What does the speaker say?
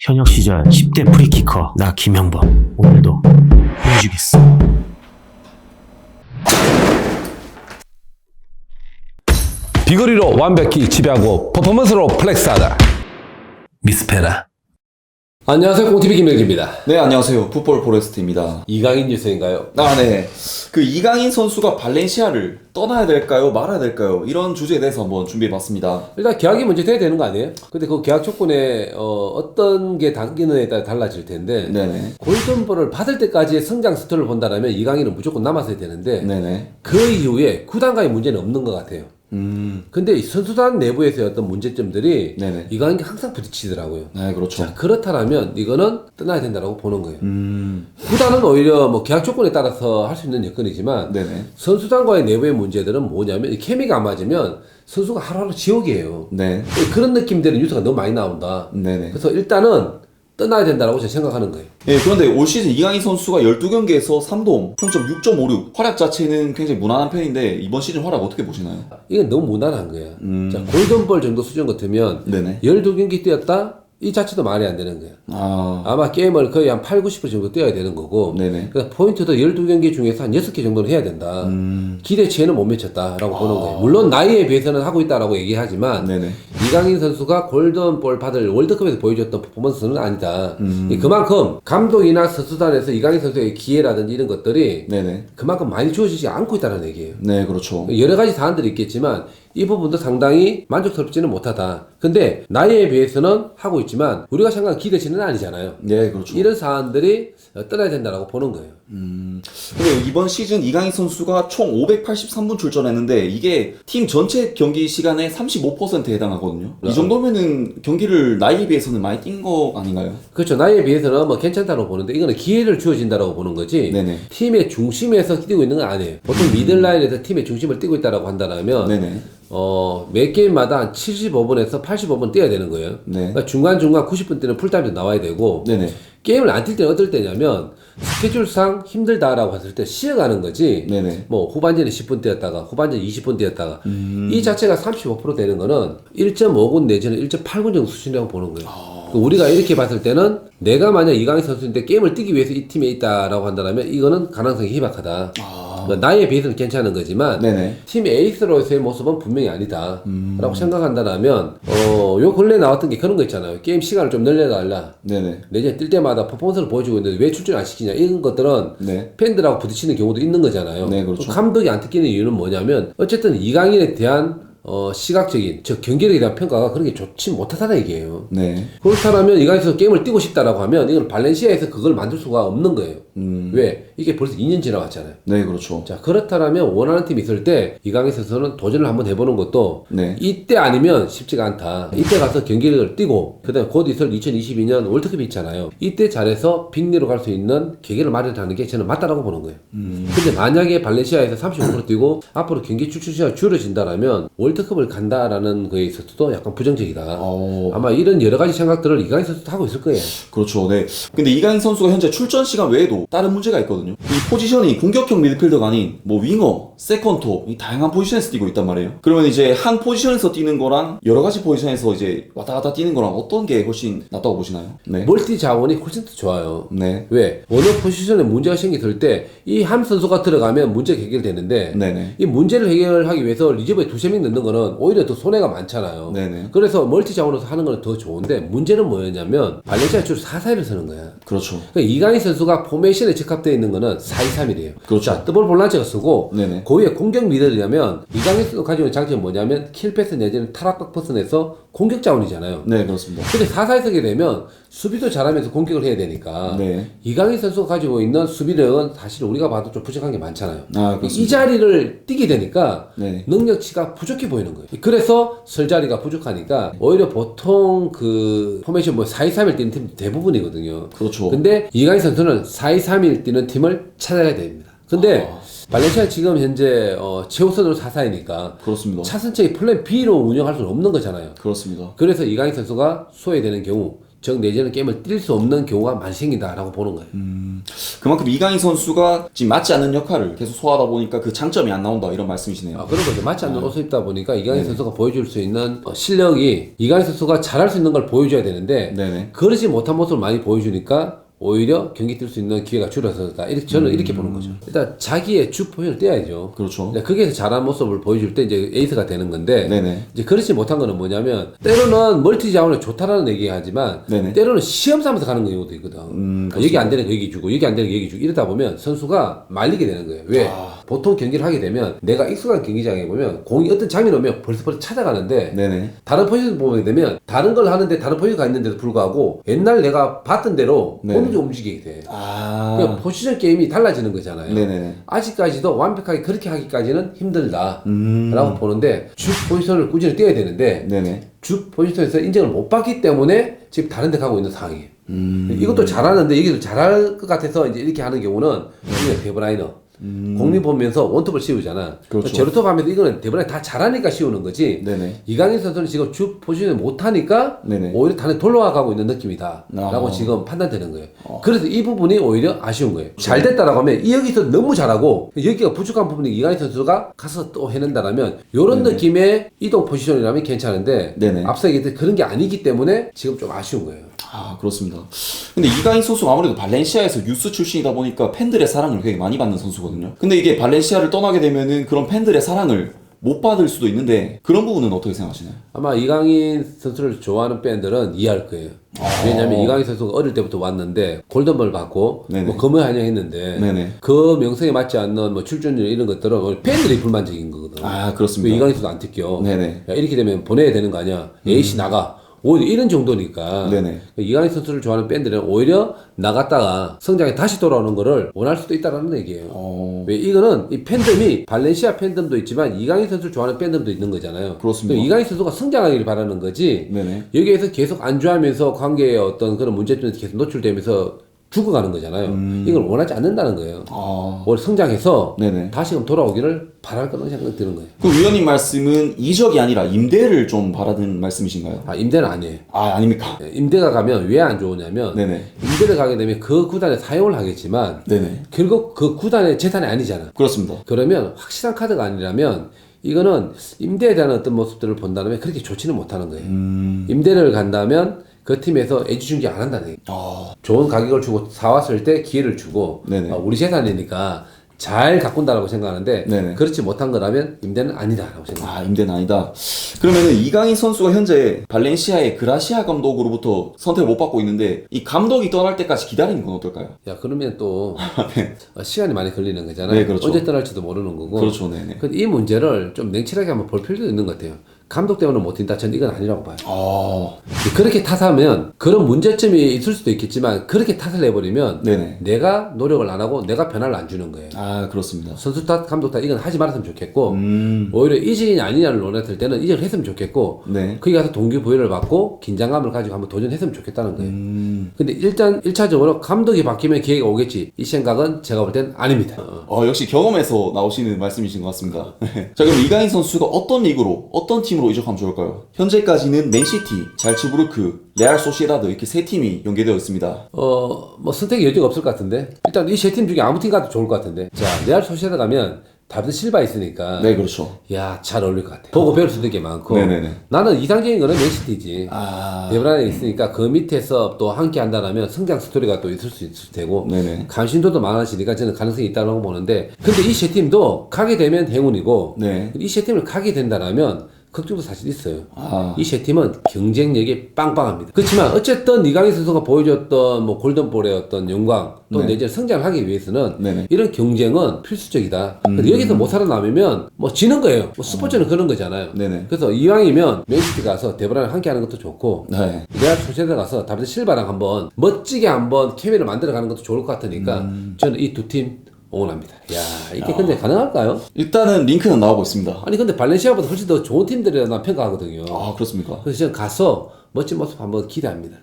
현역 시절 10대 프리키커 나 김형범 오늘도 보여주겠어. 비거리로 완벽히 지배하고 퍼포먼스로 플렉스하다. 미스페라. 안녕하세요, 꽁TV 김영기입니다. 네, 안녕하세요. 풋볼 포레스트입니다. 이강인 뉴스인가요? 네. 그 이강인 선수가 발렌시아를 떠나야 될까요? 말아야 될까요? 이런 주제에 대해서 한번 준비해봤습니다. 일단 계약이 먼저 돼야 되는 거 아니에요? 근데 그 계약 조건에 어떤 게 담기느냐에 따라 달라질 텐데 네네. 골든볼을 받을 때까지의 성장 스토리를 본다면 이강인은 무조건 남았어야 되는데 네네. 그 이후에 구단과의 문제는 없는 것 같아요. 근데 이 선수단 내부에서의 어떤 문제점들이 네네. 이강인이 항상 부딪히더라고요. 네, 그렇죠. 자, 그렇다면 이거는 떠나야 된다고 보는 거예요. 구단은 오히려 뭐 계약 조건에 따라서 할 수 있는 여건이지만 네네. 선수단과의 내부의 문제들은 뭐냐면 이 케미가 안 맞으면 선수가 하루하루 지옥이에요. 네. 그런 느낌들의 뉴스가 너무 많이 나온다. 네네. 그래서 일단은 떠나야 된다고 저는 생각하는 거예요. 예, 그런데 올 시즌 이강인 선수가 12경기에서 3돔, 평점 6.56, 활약 자체는 굉장히 무난한 편인데 이번 시즌 활약 어떻게 보시나요? 이건 너무 무난한 거야. 자, 골든볼 정도 수준 같으면 네네. 12경기 뛰었다? 이 자체도 말이 안 되는 거야. 아마 게임을 거의 한 8, 90% 정도 뛰어야 되는 거고. 네네. 그러니까 포인트도 12경기 중에서 한 6개 정도는 해야 된다. 기대치에는 못 미쳤다라고 보는 거예요. 물론 나이에 비해서는 하고 있다라고 얘기하지만 네네. 이강인 선수가 골든볼 받을 월드컵에서 보여줬던 퍼포먼스는 아니다. 그만큼 감독이나 선수단에서 이강인 선수의 기회라든지 이런 것들이 네네. 그만큼 많이 주어지지 않고 있다는 얘기예요. 네, 그렇죠. 여러 가지 사안들이 있겠지만 이 부분도 상당히 만족스럽지는 못하다. 근데 나이에 비해서는 하고 있지만 우리가 생각한 기대치는 아니잖아요. 네, 그렇죠. 이런 사안들이 떠나야 된다라고 보는 거예요. 근데 이번 시즌 이강인 선수가 총 583분 출전했는데 이게 팀 전체 경기 시간의 35%에 해당하거든요. 이 정도면은 경기를 나이에 비해서는 많이 뛴 거 아닌가요? 그렇죠. 나이에 비해서는 뭐 괜찮다고 보는데 이거는 기회를 주어진다라고 보는 거지. 네네. 팀의 중심에서 뛰고 있는 건 아니에요. 보통 미들라인에서 팀의 중심을 뛰고 있다라고 한다면 네네. 매 게임마다 한 75분에서 85분 뛰어야 되는 거예요. 네. 그러니까 중간중간 90분 때는 풀타임도 나와야 되고 네네. 게임을 안 뛸 때는 어떨 때냐면 스케줄상 힘들다라고 했을 때 쉬어가는 거지. 네네. 뭐 후반전에 10분 뛰었다가 후반전에 20분 뛰었다가 이 자체가 35% 되는 거는 1.5군 내지는 1.8군 정도 수준이라고 보는 거예요. 우리가 이렇게 봤을 때는 내가 만약 이강인 선수인데 게임을 뛰기 위해서 이 팀에 있다라고 한다면 이거는 가능성이 희박하다. 그러니까 나이에 비해서는 괜찮은 거지만 네네. 팀 에이스로서의 모습은 분명히 아니다 라고 생각한다면 요 근래에 나왔던 게 그런 거 있잖아요. 게임 시간을 좀 늘려달라. 네네. 내년에 뛸 때마다 퍼포먼스를 보여주고 있는데 왜 출전 안 시키냐 이런 것들은 네. 팬들하고 부딪히는 경우도 있는 거잖아요. 네, 그렇죠. 감독이 안 뛰는 이유는 뭐냐면 어쨌든 이강인에 대한 시각적인 즉 경기력에 대한 평가가 그렇게 좋지 못하다는 얘기예요. 네. 그렇다면 이강인에서 게임을 뛰고 싶다라고 하면 이건 발렌시아에서 그걸 만들 수가 없는 거예요. 왜? 이게 벌써 2년 지나갔잖아요. 네, 그렇죠. 자, 그렇다면 원하는 팀이 있을 때 이강인 선수는 도전을 한번 해보는 것도 네. 이때 아니면 쉽지가 않다. 이때 가서 경기력을 뛰고 그다음에 곧 있을 2022년 월드컵이 있잖아요. 이때 잘해서 빅리로 갈 수 있는 계기를 마련하는 게 저는 맞다라고 보는 거예요. 근데 만약에 발렌시아에서 35% 뛰고 앞으로 경기 출출 시간이 줄어진다라면 월드컵을 간다라는 거에 있어서도 약간 부정적이다. 아마 이런 여러 가지 생각들을 이강인 선수도 하고 있을 거예요. 그렇죠. 네. 근데 이강인 선수가 현재 출전 시간 외에도 다른 문제가 있거든요. 이 포지션이 공격형 미드필더가 아닌 뭐 윙어, 세컨톱, 이 다양한 포지션에서 뛰고 있단 말이에요. 그러면 이제 한 포지션에서 뛰는 거랑 여러 가지 포지션에서 이제 왔다 갔다 뛰는 거랑 어떤 게 훨씬 낫다고 보시나요? 네. 멀티 자원이 훨씬 더 좋아요. 네. 왜? 어느 포지션에 문제가 생겼을 때 이 한 선수가 들어가면 문제가 해결되는데 네네. 이 문제를 해결하기 위해서 리저브에 두세 명 넣는 거는 오히려 더 손해가 많잖아요. 네네. 그래서 멀티 자원으로서 하는 거는 더 좋은데 문제는 뭐였냐면 발렌시아 주로 4-4-1을 쓰는 거야. 그렇죠. 그러니까 이강인 선수가 포메이션에 적합되어 있는 거는 4-2-3-1이에요. 그렇죠. 자, 더블 볼란치가 쓰고 네네. 그 위에 공격 미들이냐면 이강인 선수가 가지고 있는 장점이 뭐냐면 킬패스 내지는 타락박 퍼슨에서 공격 자원이잖아요. 네, 그렇습니다. 근데 4-4-2 쓰게 되면 수비도 잘하면서 공격을 해야 되니까 네. 이강인 선수가 가지고 있는 수비력은 사실 우리가 봐도 좀 부족한 게 많잖아요. 그렇습니다. 이 자리를 뛰게 되니까 네. 능력치가 부족해 보이는 거예요. 그래서 설 자리가 부족하니까 오히려 보통 그 포메이션 뭐 4-2-3-1 뛰는 팀 대부분이거든요. 그렇죠. 근데 이강인 선수는 4-2-3-1 뛰는 팀을 찾아야 됩니다. 근데 발렌시아 지금 현재 최우선으로 4-4-2니까 그렇습니다. 차선책이 플랜 B로 운영할 수는 없는 거잖아요. 그렇습니다. 그래서 이강인 선수가 소외되는 경우 정 내지는 게임을 뛸 수 없는 경우가 많이 생긴다라고 보는 거예요. 그만큼 이강인 선수가 지금 맞지 않는 역할을 계속 소화하다 보니까 그 장점이 안 나온다 이런 말씀이시네요. 그런 거죠. 맞지 않는 옷을 입다 보니까 이강인 선수가 보여줄 수 있는 실력이 이강인 선수가 잘할 수 있는 걸 보여줘야 되는데 네네. 그러지 못한 모습을 많이 보여주니까 오히려 경기 뛸 수 있는 기회가 줄어들었다. 이렇게 저는 이렇게 보는 거죠. 일단 자기의 주 포인트를 떼야죠. 그렇죠. 거기에서 잘한 모습을 보여줄 때 이제 에이스가 되는 건데 네네. 이제 그렇지 못한 거는 뭐냐면 때로는 멀티 자원이 좋다라는 얘기하지만 네네. 때로는 시험 삼아서 가는 경우도 있거든. 여기 안 되는 거 여기 주고 여기 안 되는 거 여기 주고 이러다 보면 선수가 말리게 되는 거예요. 왜? 보통 경기를 하게 되면 내가 익숙한 경기장에 보면 공이 어떤 장면이 오면 벌써 찾아가는데 네네. 다른 포지션 보게 되면 다른 걸 하는데 다른 포지션가 있는데도 불구하고 옛날 내가 봤던 대로 네네. 움직이게 돼. 그러니까 포지션 게임이 달라지는 거잖아요. 네네네. 아직까지도 완벽하게 그렇게 하기까지는 힘들다 라고 보는데 주 포지션을 꾸준히 뛰어야 되는데 네네. 주 포지션에서 인정을 못 받기 때문에 지금 다른 데 가고 있는 상황이에요. 이것도 잘하는데 여기도 잘할 것 같아서 이제 이렇게 하는 경우는 데브라이너 공리 보면서 원톱을 씌우잖아. 그렇죠. 제로톱 하면서 이거는 데브라이너 다 잘하니까 씌우는 거지. 네네. 이강인 선수는 지금 주 포지션을 못하니까 네네. 오히려 단에 돌아가고 있는 느낌이다 라고 지금 판단되는 거예요. 그래서 이 부분이 오히려 아쉬운 거예요. 잘 됐다라고 하면 여기서 너무 잘하고 여기가 부족한 부분이 이강인 선수가 가서 또 해낸다라면 이런 느낌의 이동 포지션이라면 괜찮은데 네네. 앞서 얘기했던 그런 게 아니기 때문에 지금 좀 아쉬운 거예요. 그렇습니다. 근데 이강인 선수가 아무래도 발렌시아에서 유스 출신이다 보니까 팬들의 사랑을 되게 많이 받는 선수거든요. 근데 이게 발렌시아를 떠나게 되면은 그런 팬들의 사랑을 못 받을 수도 있는데 그런 부분은 어떻게 생각하시나요? 아마 이강인 선수를 좋아하는 팬들은 이해할 거예요. 왜냐면 이강인 선수가 어릴 때부터 왔는데 골든볼 받고 네네. 뭐 금을 한양했는데 네네. 그 명성에 맞지 않는 뭐 출전율 이런 것들은 오히려 팬들이 불만적인 거거든. 그렇습니다. 왜 이강인 선수 안 뛰겨? 네네. 야, 이렇게 되면 보내야 되는 거 아니야? A씨 나가. 오히려 이런 정도니까 네네. 이강인 선수를 좋아하는 팬들은 오히려 나갔다가 성장에 다시 돌아오는 거를 원할 수도 있다는 얘기예요. 왜 이거는 이 팬덤이 발렌시아 팬덤도 있지만 이강인 선수를 좋아하는 팬덤도 있는 거잖아요. 그렇습니다. 이강인 선수가 성장하기를 바라는 거지. 네네. 여기에서 계속 안주하면서 관계에 어떤 그런 문제점이 계속 노출되면서 죽어가는 거잖아요. 이걸 원하지 않는다는 거예요. 오히려 성장해서 네네. 다시금 돌아오기를 바랄 거라는 생각이 드는 거예요. 그 위원님 말씀은 이적이 아니라 임대를 좀 바라는 말씀이신가요? 임대는 아니에요. 아닙니까? 임대가 가면 왜 안 좋으냐면 네네. 임대를 가게 되면 그 구단에 사용을 하겠지만 네네. 결국 그 구단의 재산이 아니잖아. 그렇습니다. 그러면 확실한 카드가 아니라면 이거는 임대에 대한 어떤 모습들을 본다면 그렇게 좋지는 못하는 거예요. 임대를 간다면 그 팀에서 애지중지 안 한다는 얘기. 좋은 가격을 주고 사왔을 때 기회를 주고 네네. 우리 재산이니까 잘 가꾼다라고 생각하는데 네네. 그렇지 못한 거라면 임대는 아니다라고 생각합니다. 임대는 아니다. 그러면은 이강인 선수가 현재 발렌시아의 그라시아 감독으로부터 선택을 못 받고 있는데 이 감독이 떠날 때까지 기다리는 건 어떨까요? 야 그러면 또 네. 시간이 많이 걸리는 거잖아요. 네, 그렇죠. 언제 떠날지도 모르는 거고. 그렇죠, 네네. 근데 이 문제를 좀 냉철하게 한번 볼 필요도 있는 것 같아요. 감독 때문에 못 뛴다. 저는 이건 아니라고 봐요. 그렇게 탓하면 그런 문제점이 있을 수도 있겠지만 그렇게 탓을 해버리면 네네. 내가 노력을 안 하고 내가 변화를 안 주는 거예요. 그렇습니다. 선수 탓, 감독 탓 이건 하지 말았으면 좋겠고 오히려 이직이냐 아니냐를 논했을 때는 이직을 했으면 좋겠고 네. 거기 가서 동기부여를 받고 긴장감을 가지고 한번 도전했으면 좋겠다는 거예요. 근데 일단 1차적으로 감독이 바뀌면 기회가 오겠지. 이 생각은 제가 볼 땐 아닙니다. 역시 경험에서 나오시는 말씀이신 것 같습니다. 자, 그럼 이강인 선수가 어떤 리그로, 어떤 팀으로 이적하면 좋을까요? 현재까지는 맨시티, 잘츠부르크, 레알 소시에다드 이렇게 세 팀이 연계되어 있습니다. 뭐 선택의 여지가 없을 것 같은데 일단 이 세 팀 중에 아무 팀 가도 좋을 것 같은데 자 레알 소시에다 가면 다비드 실바 있으니까 네, 그렇죠. 야 잘 어울릴 것 같아. 보고 배울 수 있는 게 많고 네네네. 나는 이상적인 거는 맨시티지. 데브라이너가 있으니까 그 밑에서 또 함께 한다면 성장 스토리가 또 있을 수 있을 테고 네네. 관심도도 많아지니까 저는 가능성이 있다고 보는데 근데 이 세 팀도 가게 되면 행운이고 네. 이 세 팀을 가게 된다면 걱정도 사실 있어요. 이 세 팀은 경쟁력이 빵빵합니다. 그렇지만 어쨌든 이강인 선수가 보여줬던 뭐 골든볼의 어떤 영광 또 네. 내지 성장을 하기 위해서는 네네. 이런 경쟁은 필수적이다. 근데 여기서 못 살아남으면 뭐 지는 거예요. 뭐 스포츠는 그런 거잖아요. 네네. 그래서 이왕이면 맨시티 가서 데브라이랑 함께 하는 것도 좋고 네. 레알 소시에다 가서 다비드 실바랑 한번 멋지게 한번 케미를 만들어 가는 것도 좋을 것 같으니까 저는 이 두 팀 응원합니다. 야 이게 근데 가능할까요? 일단은 링크는 나오고 있습니다. 아니 근데 발렌시아보다 훨씬 더 좋은 팀들이라 난 평가하거든요. 그렇습니까? 그래서 저는 가서 멋진 모습 한번 기대합니다.